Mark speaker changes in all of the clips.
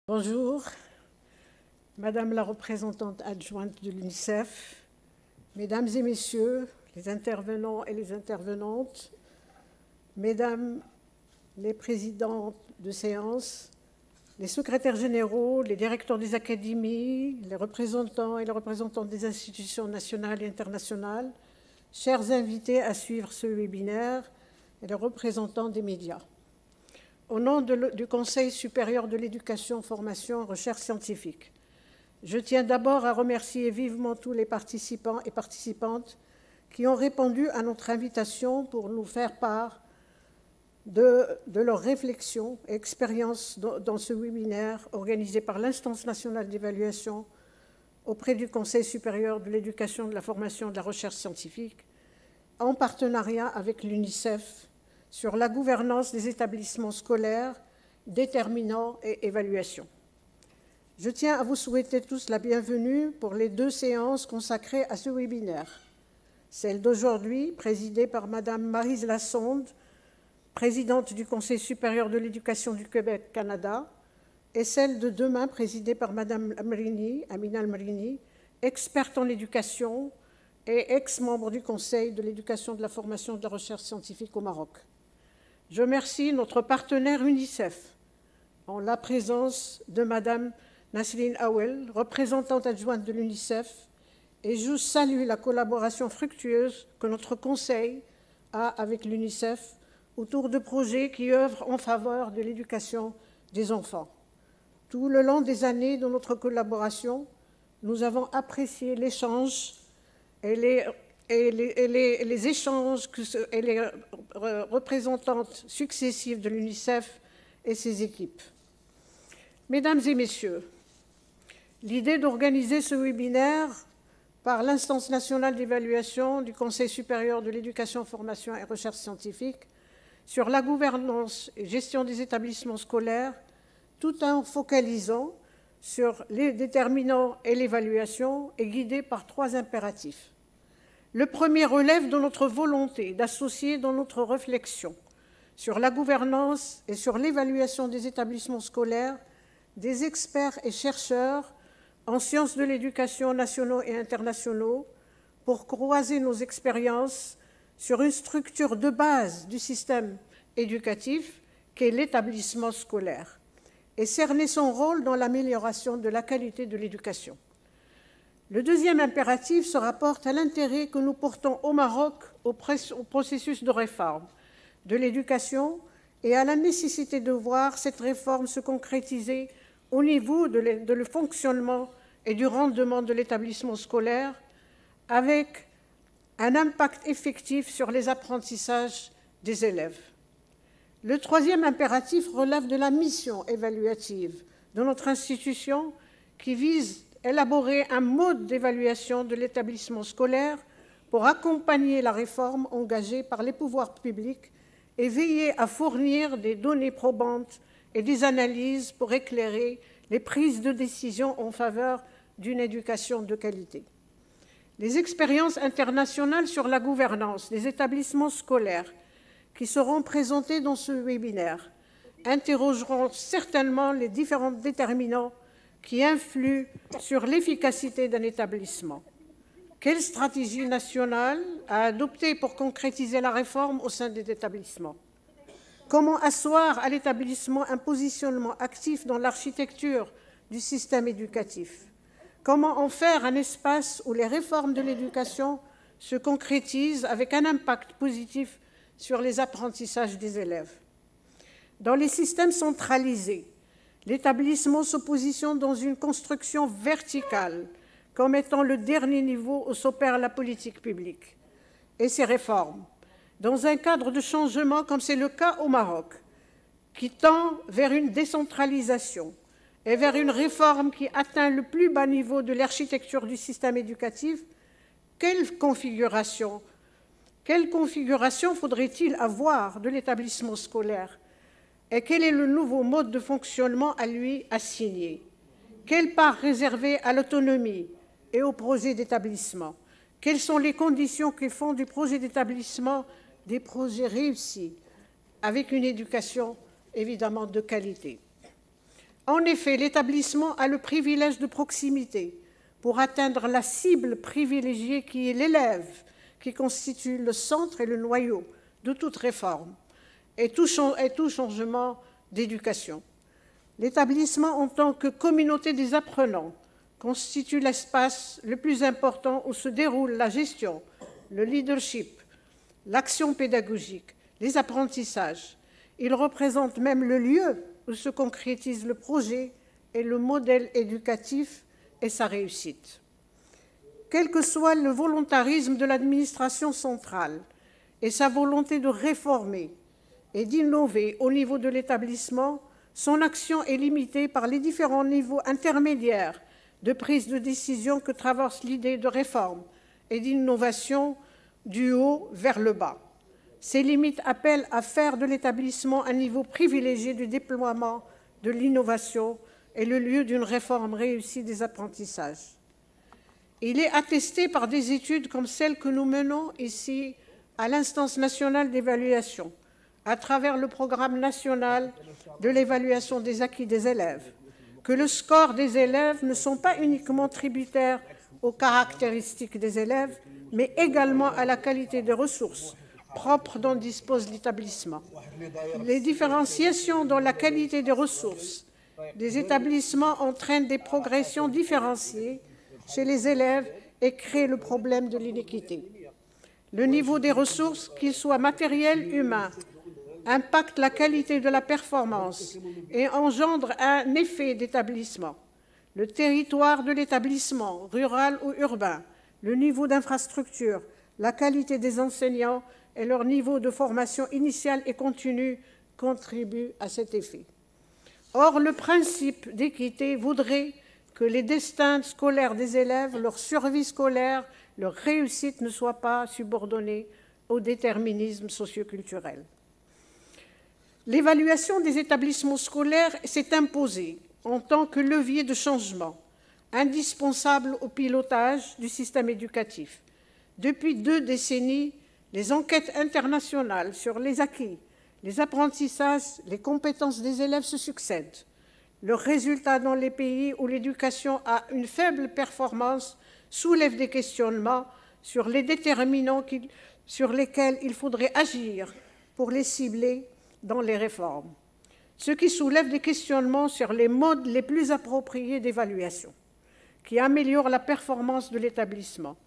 Speaker 1: Bonjour, Madame la représentante adjointe de l'UNICEF, Mesdames et Messieurs les intervenants et les intervenantes, Mesdames les présidentes de séance, les secrétaires généraux, les directeurs des académies, les représentants et les représentantes des institutions nationales et internationales, chers invités à suivre ce webinaire et les représentants des médias. Au nom du Conseil supérieur de l'éducation, formation et recherche scientifique, je tiens d'abord à remercier vivement tous les participants et participantes qui ont répondu à notre invitation pour nous faire part de leurs réflexions et expériences dans ce webinaire organisé par l'Instance nationale d'évaluation auprès du Conseil supérieur de l'éducation, de la formation et de la recherche scientifique, en partenariat avec l'UNICEF, sur la gouvernance des établissements scolaires, déterminants et évaluation. Je tiens à vous souhaiter tous la bienvenue pour les 2 séances consacrées à ce webinaire. Celle d'aujourd'hui, présidée par Madame Maryse Lassonde, présidente du Conseil supérieur de l'éducation du Québec, Canada, et celle de demain, présidée par Madame Amina Almrini, experte en éducation et ex-membre du Conseil de l'éducation, de la formation et de la recherche scientifique au Maroc. Je remercie notre partenaire UNICEF, en la présence de Madame Nasrine Awel, représentante adjointe de l'UNICEF, et je salue la collaboration fructueuse que notre Conseil a avec l'UNICEF autour de projets qui œuvrent en faveur de l'éducation des enfants. Tout le long des années de notre collaboration, nous avons apprécié l'échange et les échanges et les représentantes successives de l'UNICEF et ses équipes. Mesdames et Messieurs, l'idée d'organiser ce webinaire par l'Instance nationale d'évaluation du Conseil supérieur de l'éducation, formation et recherche scientifique sur la gouvernance et gestion des établissements scolaires, tout en focalisant sur les déterminants et l'évaluation, est guidé par 3 impératifs. Le premier relève de notre volonté d'associer dans notre réflexion sur la gouvernance et sur l'évaluation des établissements scolaires des experts et chercheurs en sciences de l'éducation nationaux et internationaux pour croiser nos expériences sur une structure de base du système éducatif qu'est l'établissement scolaire et cerner son rôle dans l'amélioration de la qualité de l'éducation. Le deuxième impératif se rapporte à l'intérêt que nous portons au Maroc au processus de réforme de l'éducation et à la nécessité de voir cette réforme se concrétiser au niveau de le fonctionnement et du rendement de l'établissement scolaire avec un impact effectif sur les apprentissages des élèves. Le troisième impératif relève de la mission évaluative de notre institution qui vise à élaborer un mode d'évaluation de l'établissement scolaire pour accompagner la réforme engagée par les pouvoirs publics et veiller à fournir des données probantes et des analyses pour éclairer les prises de décision en faveur d'une éducation de qualité. Les expériences internationales sur la gouvernance des établissements scolaires qui seront présentées dans ce webinaire interrogeront certainement les différents déterminants qui influent sur l'efficacité d'un établissement. Quelle stratégie nationale à adopter pour concrétiser la réforme au sein des établissements? Comment asseoir à l'établissement un positionnement actif dans l'architecture du système éducatif? Comment en faire un espace où les réformes de l'éducation se concrétisent avec un impact positif sur les apprentissages des élèves? Dans les systèmes centralisés, l'établissement se positionne dans une construction verticale comme étant le dernier niveau où s'opère la politique publique et ses réformes, dans un cadre de changement comme c'est le cas au Maroc, qui tend vers une décentralisation et vers une réforme qui atteint le plus bas niveau de l'architecture du système éducatif. Quelle configuration faudrait-il avoir de l'établissement scolaire? Et quel est le nouveau mode de fonctionnement à lui assigné? Quelle part réservée à l'autonomie et au projet d'établissement? Quelles sont les conditions qui font du projet d'établissement des projets réussis, avec une éducation évidemment de qualité? En effet, l'établissement a le privilège de proximité pour atteindre la cible privilégiée qui est l'élève, qui constitue le centre et le noyau de toute réforme et tout changement d'éducation. L'établissement, en tant que communauté des apprenants, constitue l'espace le plus important où se déroule la gestion, le leadership, l'action pédagogique, les apprentissages. Il représente même le lieu où se concrétise le projet et le modèle éducatif et sa réussite. Quel que soit le volontarisme de l'administration centrale et sa volonté de réformer et d'innover au niveau de l'établissement, son action est limitée par les différents niveaux intermédiaires de prise de décision que traverse l'idée de réforme et d'innovation du haut vers le bas. Ces limites appellent à faire de l'établissement un niveau privilégié du déploiement de l'innovation et le lieu d'une réforme réussie des apprentissages. Il est attesté par des études comme celles que nous menons ici à l'instance nationale d'évaluation, à travers le programme national de l'évaluation des acquis des élèves, que le score des élèves ne sont pas uniquement tributaires aux caractéristiques des élèves, mais également à la qualité des ressources propres dont dispose l'établissement. Les différenciations dans la qualité des ressources des établissements entraînent des progressions différenciées chez les élèves et créent le problème de l'inéquité. Le niveau des ressources, qu'il soit matériel, humain, impacte la qualité de la performance et engendre un effet d'établissement. Le territoire de l'établissement, rural ou urbain, le niveau d'infrastructure, la qualité des enseignants et leur niveau de formation initiale et continue contribuent à cet effet. Or, le principe d'équité voudrait que les destins scolaires des élèves, leur survie scolaire, leur réussite ne soient pas subordonnés au déterminisme socioculturel. L'évaluation des établissements scolaires s'est imposée en tant que levier de changement, indispensable au pilotage du système éducatif. Depuis 2 décennies, les enquêtes internationales sur les acquis, les apprentissages, les compétences des élèves se succèdent. Leurs résultats dans les pays où l'éducation a une faible performance soulèvent des questionnements sur les déterminants sur lesquels il faudrait agir pour les cibler dans les réformes, ce qui soulève des questionnements sur les modes les plus appropriés d'évaluation, qui améliorent la performance de l'établissement.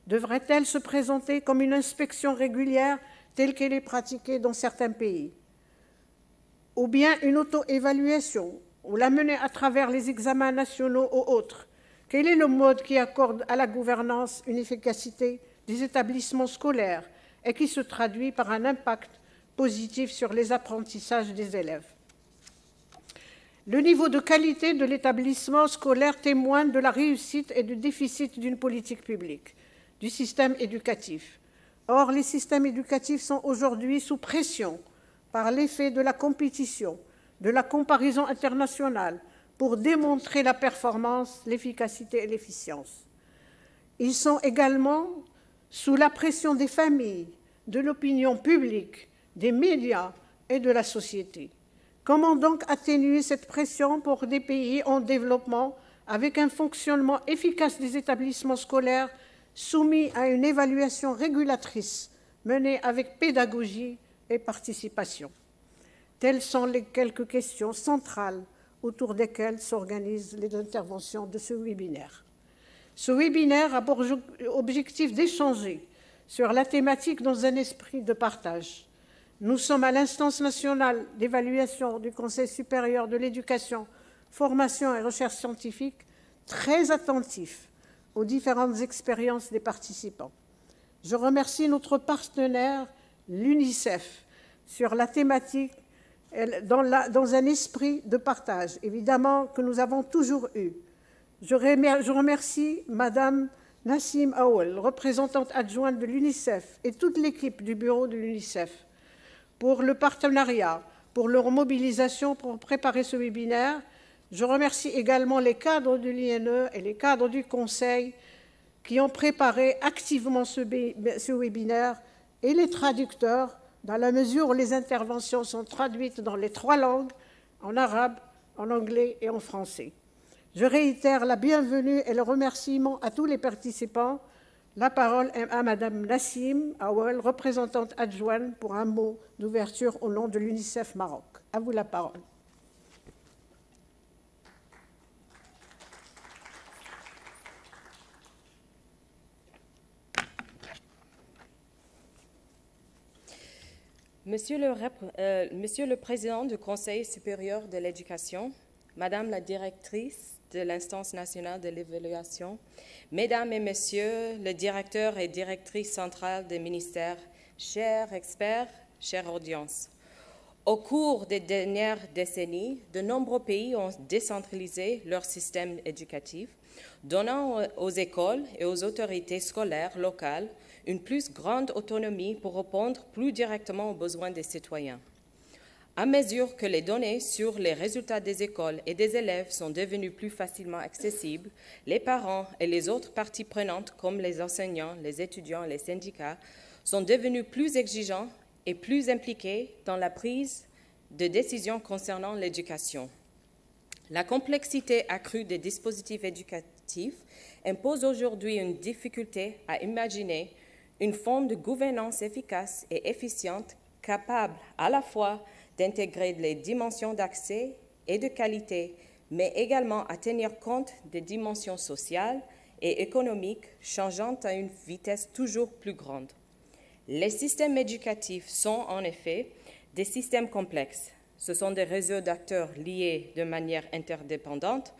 Speaker 1: Devrait-elle se présenter comme une inspection régulière telle qu'elle est pratiquée dans certains pays, ou bien une auto-évaluation, ou la mener à travers les examens nationaux ou autres? Quel est le mode qui accorde à la gouvernance une efficacité des établissements scolaires et qui se traduit par un impact positif sur les apprentissages des élèves? Le niveau de qualité de l'établissement scolaire témoigne de la réussite et du déficit d'une politique publique, du système éducatif. Or, les systèmes éducatifs sont aujourd'hui sous pression par l'effet de la compétition, de la comparaison internationale, pour démontrer la performance, l'efficacité et l'efficience. Ils sont également sous la pression des familles, de l'opinion publique, des médias et de la société. Comment donc atténuer cette pression pour des pays en développement avec un fonctionnement efficace des établissements scolaires soumis à une évaluation régulatrice menée avec pédagogie et participation? Telles sont les quelques questions centrales autour desquelles s'organisent les interventions de ce webinaire. Ce webinaire a pour objectif d'échanger sur la thématique dans un esprit de partage. Nous sommes à l'instance nationale d'évaluation du Conseil supérieur de l'éducation, formation et recherche scientifique très attentifs aux différentes expériences des participants. Je remercie notre partenaire, l'UNICEF, sur la thématique dans un esprit de partage, évidemment, que nous avons toujours eu. Je remercie Madame Nassim Awel, représentante adjointe de l'UNICEF, et toute l'équipe du bureau de l'UNICEF pour le partenariat, pour leur mobilisation pour préparer ce webinaire. Je remercie également les cadres de l'INE et les cadres du Conseil qui ont préparé activement ce webinaire et les traducteurs, dans la mesure où les interventions sont traduites dans les 3 langues, en arabe, en anglais et en français. Je réitère la bienvenue et le remerciement à tous les participants. La parole est à Madame Nassim Awel, représentante adjointe, pour un mot d'ouverture au nom de l'UNICEF Maroc. À vous la parole.
Speaker 2: Monsieur le Président du Conseil supérieur de l'éducation, Madame la directrice de l'Instance nationale de l'évaluation, Mesdames et Messieurs le directeur et directrice centrale des ministères, chers experts, chère audience. Au cours des dernières décennies, de nombreux pays ont décentralisé leur système éducatif, donnant aux écoles et aux autorités scolaires locales une plus grande autonomie pour répondre plus directement aux besoins des citoyens. À mesure que les données sur les résultats des écoles et des élèves sont devenues plus facilement accessibles, les parents et les autres parties prenantes, comme les enseignants, les étudiants, les syndicats, sont devenus plus exigeants et plus impliqués dans la prise de décisions concernant l'éducation. La complexité accrue des dispositifs éducatifs impose aujourd'hui une difficulté à imaginer une forme de gouvernance efficace et efficiente capable à la fois d'intégrer les dimensions d'accès et de qualité, mais également à tenir compte des dimensions sociales et économiques changeant à une vitesse toujours plus grande. Les systèmes éducatifs sont en effet des systèmes complexes. Ce sont des réseaux d'acteurs liés de manière interdépendante,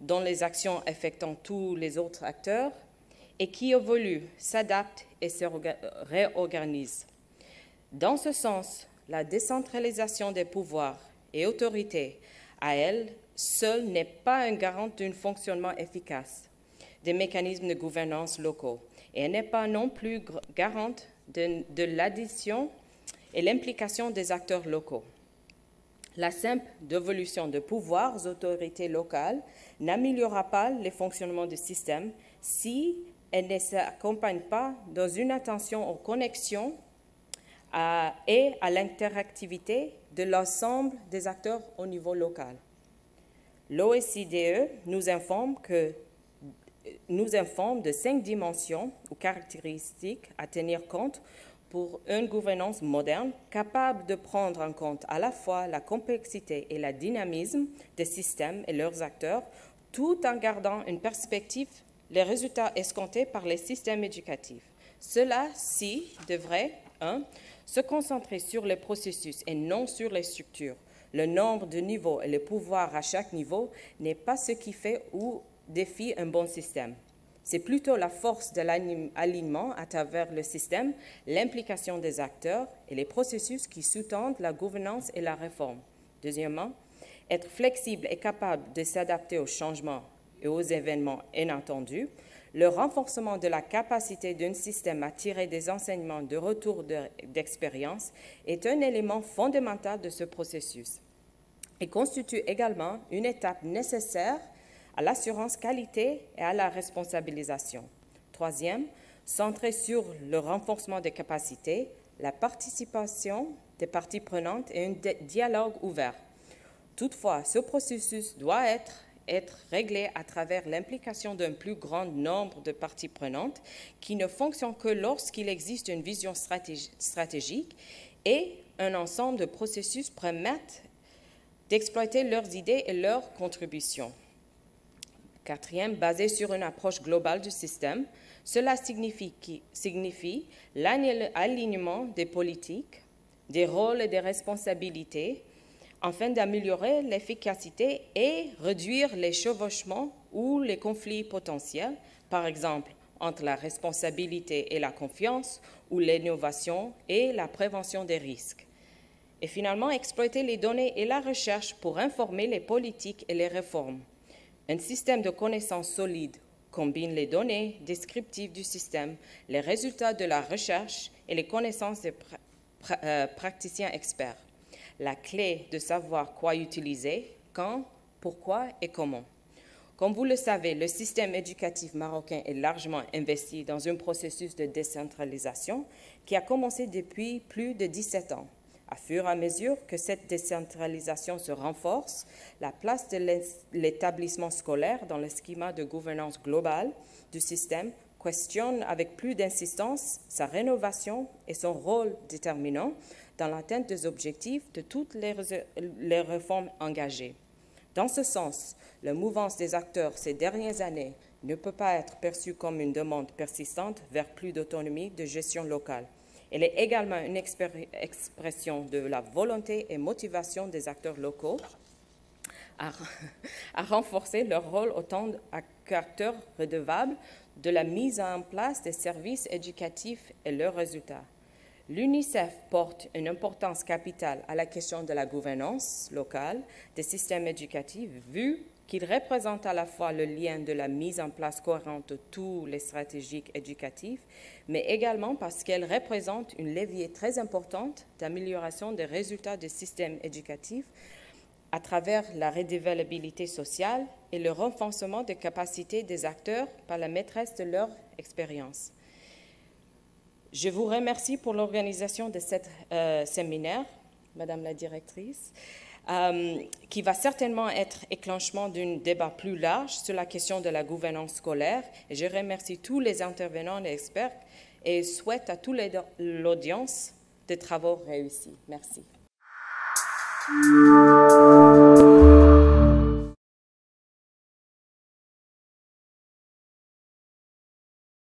Speaker 2: dont les actions affectant tous les autres acteurs, et qui évoluent, s'adaptent et se réorganisent. Dans ce sens, la décentralisation des pouvoirs et autorités à elle seule n'est pas un garant d'un fonctionnement efficace des mécanismes de gouvernance locaux et elle n'est pas non plus garante de l'addition et l'implication des acteurs locaux. La simple dévolution de pouvoirs aux autorités locales n'améliorera pas le fonctionnement du système si elle ne s'accompagne pas dans une attention aux connexions et à l'interactivité de l'ensemble des acteurs au niveau local. L'OSCDE nous informe de 5 dimensions ou caractéristiques à tenir compte pour une gouvernance moderne capable de prendre en compte à la fois la complexité et le dynamisme des systèmes et leurs acteurs, tout en gardant une perspective les résultats escomptés par les systèmes éducatifs. Cela-ci devrait, 1. Se concentrer sur les processus et non sur les structures. Le nombre de niveaux et le pouvoir à chaque niveau n'est pas ce qui fait ou défie un bon système. C'est plutôt la force de l'alignement à travers le système, l'implication des acteurs et les processus qui sous-tendent la gouvernance et la réforme. Deuxièmement, être flexible et capable de s'adapter aux changements et aux événements inattendus. Le renforcement de la capacité d'un système à tirer des enseignements de retour d'expérience est un élément fondamental de ce processus et constitue également une étape nécessaire à l'assurance qualité et à la responsabilisation. Troisième, centré sur le renforcement des capacités, la participation des parties prenantes et un dialogue ouvert. Toutefois, ce processus doit être réglé à travers l'implication d'un plus grand nombre de parties prenantes qui ne fonctionnent que lorsqu'il existe une vision stratégique et un ensemble de processus permettent d'exploiter leurs idées et leurs contributions. Quatrième, basé sur une approche globale du système, cela signifie l'alignement des politiques, des rôles et des responsabilités afin d'améliorer l'efficacité et réduire les chevauchements ou les conflits potentiels, par exemple entre la responsabilité et la confiance ou l'innovation et la prévention des risques. Et finalement, exploiter les données et la recherche pour informer les politiques et les réformes. Un système de connaissances solide combine les données descriptives du système, les résultats de la recherche et les connaissances des praticiens experts. La clé de savoir quoi utiliser, quand, pourquoi et comment. Comme vous le savez, le système éducatif marocain est largement investi dans un processus de décentralisation qui a commencé depuis plus de 17 ans. À fur et à mesure que cette décentralisation se renforce, la place de l'établissement scolaire dans le schéma de gouvernance globale du système questionne avec plus d'insistance sa rénovation et son rôle déterminant dans l'atteinte des objectifs de toutes les réformes engagées. Dans ce sens, la mouvance des acteurs ces dernières années ne peut pas être perçue comme une demande persistante vers plus d'autonomie de gestion locale. Elle est également une expression de la volonté et motivation des acteurs locaux à renforcer leur rôle autant qu'acteurs redevables de la mise en place des services éducatifs et leurs résultats. L'UNICEF porte une importance capitale à la question de la gouvernance locale des systèmes éducatifs, vu qu'il représente à la fois le lien de la mise en place cohérente de tous les stratégies éducatives, mais également parce qu'elle représente une levier très importante d'amélioration des résultats des systèmes éducatifs à travers la redevabilité sociale et le renforcement des capacités des acteurs par la maîtrise de leur expérience. Je vous remercie pour l'organisation de ce séminaire, Madame la directrice, qui va certainement être déclenchement d'un débat plus large sur la question de la gouvernance scolaire. Et je remercie tous les intervenants et experts et souhaite à toute l'audience des travaux réussis. Merci.